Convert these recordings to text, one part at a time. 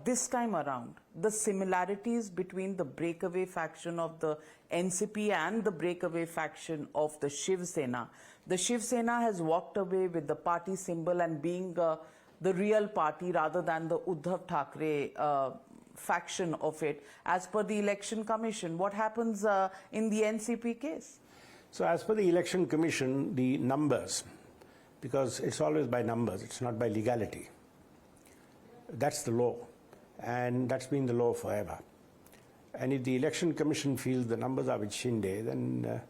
this time around, the similarities between the breakaway faction of the NCP and the breakaway faction of the Shiv Sena. The Shiv Sena has walked away with the party symbol and being the real party rather than the Uddhav Thackeray faction of it. As per the Election Commission, what happens in the NCP case? So as per the Election Commission, the numbers, because it's always by numbers, it's not by legality. That's the law, and that's been the law forever. And if the Election Commission feels the numbers are with Shinde, then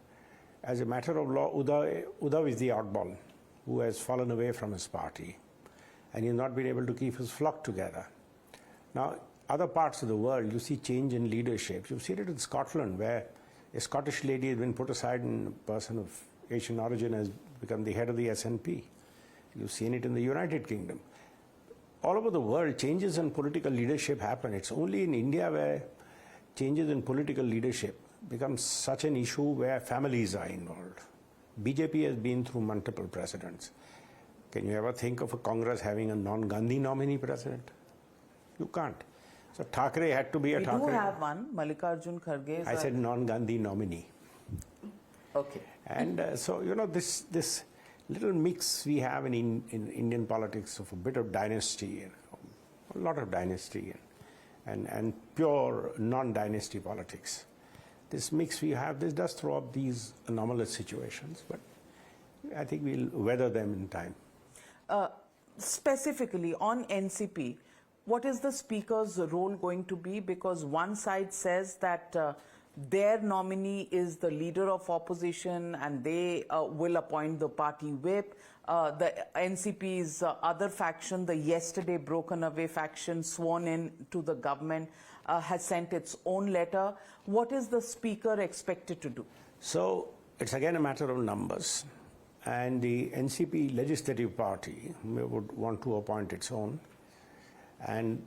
as a matter of law, Uddhav is the oddball who has fallen away from his party, and he's not been able to keep his flock together. Now, other parts of the world, you see change in leadership. You've seen it in Scotland, where a Scottish lady has been put aside and a person of Asian origin has become the head of the SNP. You've seen it in the United Kingdom. All over the world, changes in political leadership happen. It's only in India where changes in political leadership becomes such an issue where families are involved. BJP has been through multiple presidents. Can you ever think of a Congress having a non-Gandhi nominee president? You can't. So Thackeray had to be a Thackeray. We do have one, Mallikarjun Kharge. I said non-Gandhi nominee. Okay. And so, you know, this little mix we have in Indian politics of a bit of dynasty, a lot of dynasty, and pure non-dynasty politics. This mix we have, this does throw up these anomalous situations, but I think we'll weather them in time. Specifically on NCP, what is the Speaker's role going to be? Because one side says that their nominee is the leader of opposition and they will appoint the party whip. The NCP's other faction, the yesterday broken away faction sworn in to the government, has sent its own letter. What is the Speaker expected to do? So it's again a matter of numbers. And the NCP legislative party would want to appoint its own. And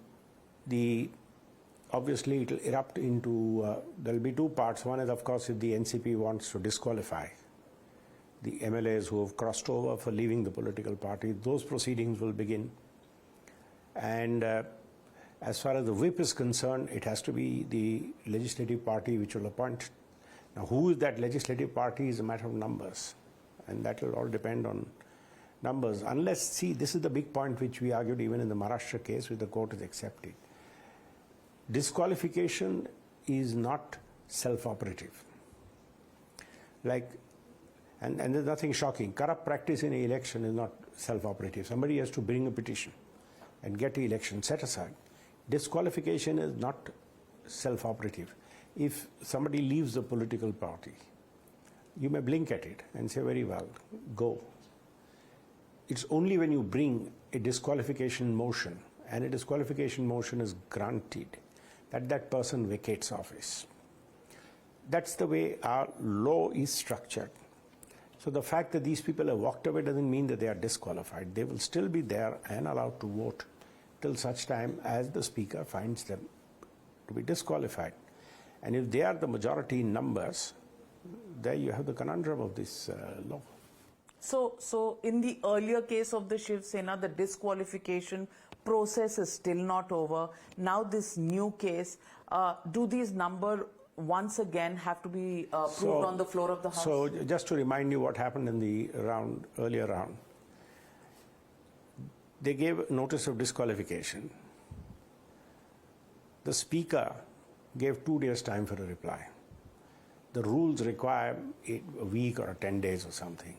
obviously it will erupt into, there will be two parts. One is, of course, if the NCP wants to disqualify the MLAs who have crossed over for leaving the political party, those proceedings will begin. And as far as the whip is concerned, it has to be the legislative party which will appoint. Now, who is that legislative party is a matter of numbers. And that will all depend on numbers. Unless, see, this is the big point which we argued even in the Maharashtra case, which the court has accepted. Disqualification is not self-operative. And there's nothing shocking. Corrupt practice in an election is not self-operative. Somebody has to bring a petition and get the election set aside. Disqualification is not self-operative. If somebody leaves the political party, you may blink at it and say, very well, go. It's only when you bring a disqualification motion, and a disqualification motion is granted, that person vacates office. That's the way our law is structured. So the fact that these people have walked away doesn't mean that they are disqualified. They will still be there and allowed to vote till such time as the Speaker finds them to be disqualified. And if they are the majority in numbers, there you have the conundrum of this law. So in the earlier case of the Shiv Sena, the disqualification process is still not over. Now this new case, do these numbers once again have to be proved on the floor of the House? So just to remind you what happened in the earlier round, they gave notice of disqualification. The Speaker gave 2 days' time for a reply. The rules require a week or 10 days or something.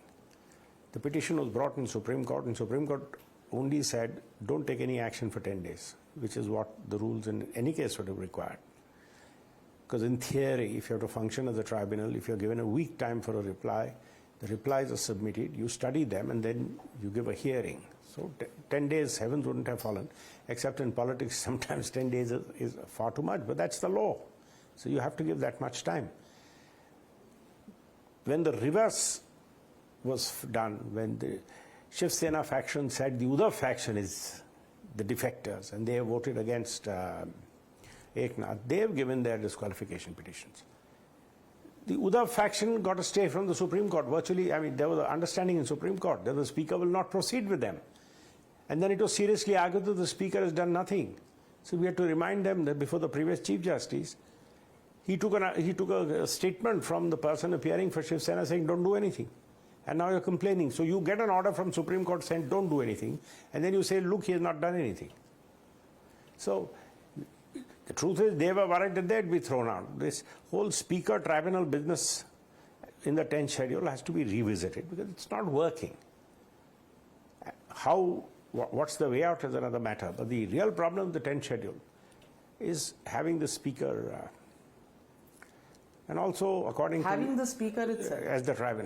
The petition was brought in Supreme Court, and Supreme Court only said, don't take any action for 10 days, which is what the rules in any case would have required. Because in theory, if you have to function as a tribunal, if you're given a week time for a reply, the replies are submitted, you study them, and then you give a hearing. So 10 days, heavens wouldn't have fallen, except in politics, sometimes 10 days is far too much, but that's the law. So you have to give that much time. When the reverse was done, when the Shiv Sena faction said the Uddhav faction is the defectors and they have voted against Eknath, they have given their disqualification petitions. The Uddhav faction got a stay from the Supreme Court. Virtually, I mean, there was an understanding in Supreme Court that the Speaker will not proceed with them. And then it was seriously argued that the Speaker has done nothing. So we had to remind them that before the previous Chief Justice, he took a statement from the person appearing for Shiv Sena saying, don't do anything. And now you're complaining. So you get an order from Supreme Court saying, don't do anything. And then you say, look, he has not done anything. So the truth is, they were worried that they'd be thrown out. This whole speaker tribunal business in the 10th schedule has to be revisited because it's not working. What's the way out is another matter. But the real problem of the 10th schedule is having the speaker, and also according Having to the speaker itself. as the tribunal.